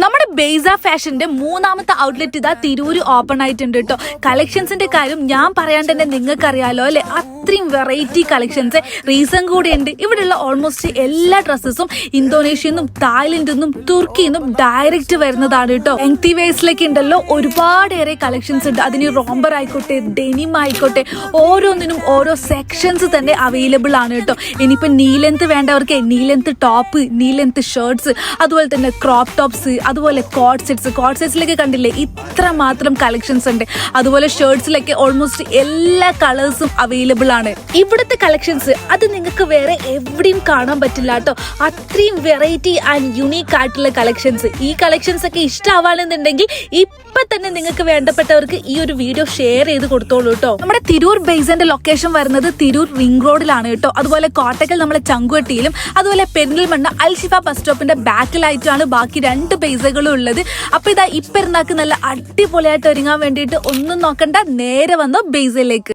നമ്മുടെ ബേസ ഫാഷന്റെ മൂന്നാമത്തെ ഔട്ട്ലെറ്റ് ഇതാ തിരൂര് ഓപ്പൺ ആയിട്ടുണ്ട് കേട്ടോ. കളക്ഷൻസിന്റെ കാര്യം ഞാൻ പറയാണ്ട് തന്നെ നിങ്ങൾക്ക് അറിയാലോ അല്ലെ, അത്രയും വെറൈറ്റി കളക്ഷൻസ് റീസൺ കൂടെ ഉണ്ട്. ഇവിടെയുള്ള ഓൾമോസ്റ്റ് എല്ലാ ഡ്രസ്സസും ഇന്തോനേഷ്യയിൽ നിന്നും തായ്ലൻഡിൽ നിന്നും തുർക്കിയിൽ നിന്നും ഡയറക്റ്റ് വരുന്നതാണ് കേട്ടോ. ലെങ്തി വേഴ്സിലേക്ക് ഉണ്ടല്ലോ ഒരുപാടേറെ കളക്ഷൻസ് ഉണ്ട്. അതിന് റോംബർ ആയിക്കോട്ടെ, ഡെനിം ആയിക്കോട്ടെ, ഓരോന്നിനും ഓരോ സെക്ഷൻസ് തന്നെ അവൈലബിൾ ആണ് കേട്ടോ. ഇനിയിപ്പോ നീ ലെങ്ത് വേണ്ടവർക്ക് നീ ലെങ്ത് ടോപ്പ്, നീ ലെങ്ത് ഷർട്ട്സ്, അതുപോലെ തന്നെ ക്രോപ്പ് ടോപ്സ്, അതുപോലെ കോഡ് സെറ്റ്സിലേക്ക് കണ്ടില്ലേ ഇത്ര മാത്രം കളക്ഷൻസ് ഉണ്ട്. അതുപോലെ ഷർട്ട്സിലേക്ക് ഓൾമോസ്റ്റ് എല്ലാ കളേഴ്സും അവൈലബിൾ ആണ്. ഇവിടുത്തെ കളക്ഷൻസ് അത് നിങ്ങൾക്ക് വേറെ എവിടെയും കാണാൻ പറ്റില്ല കേട്ടോ. അത്രയും വെറൈറ്റി ആൻഡ് യുണീക്ക് ആയിട്ടുള്ള കളക്ഷൻസ്. ഈ കളക്ഷൻസ് ഒക്കെ ഇഷ്ടമാവാണെന്നുണ്ടെങ്കിൽ ഇപ്പൊ തന്നെ നിങ്ങൾക്ക് വേണ്ടപ്പെട്ടവർക്ക് ഈ ഒരു വീഡിയോ ഷെയർ ചെയ്ത് കൊടുത്തോളൂ കേട്ടോ. നമ്മുടെ തിരൂർ ബേസിന്റെ ലൊക്കേഷൻ വരുന്നത് തിരൂർ റിംഗ് റോഡിലാണ് കേട്ടോ. അതുപോലെ കോട്ടക്കൽ നമ്മളെ ചങ്കുവട്ടിയിലും, അതുപോലെ പെരിന്തൽമണ്ണ അൽഷിഫ ബസ് സ്റ്റോപ്പിന്റെ ബാക്കിലായിട്ടാണ് ബാക്കി 2 ബേസുകളും ഉള്ളത്. അപ്പൊ ഇതാ ഇപ്പെരുന്നാക്ക് നല്ല അടിപൊളിയായിട്ട് ഒരുങ്ങാൻ വേണ്ടിയിട്ട് ഒന്നും നോക്കണ്ട, നേരെ വന്നോ ബേസിലേക്ക്.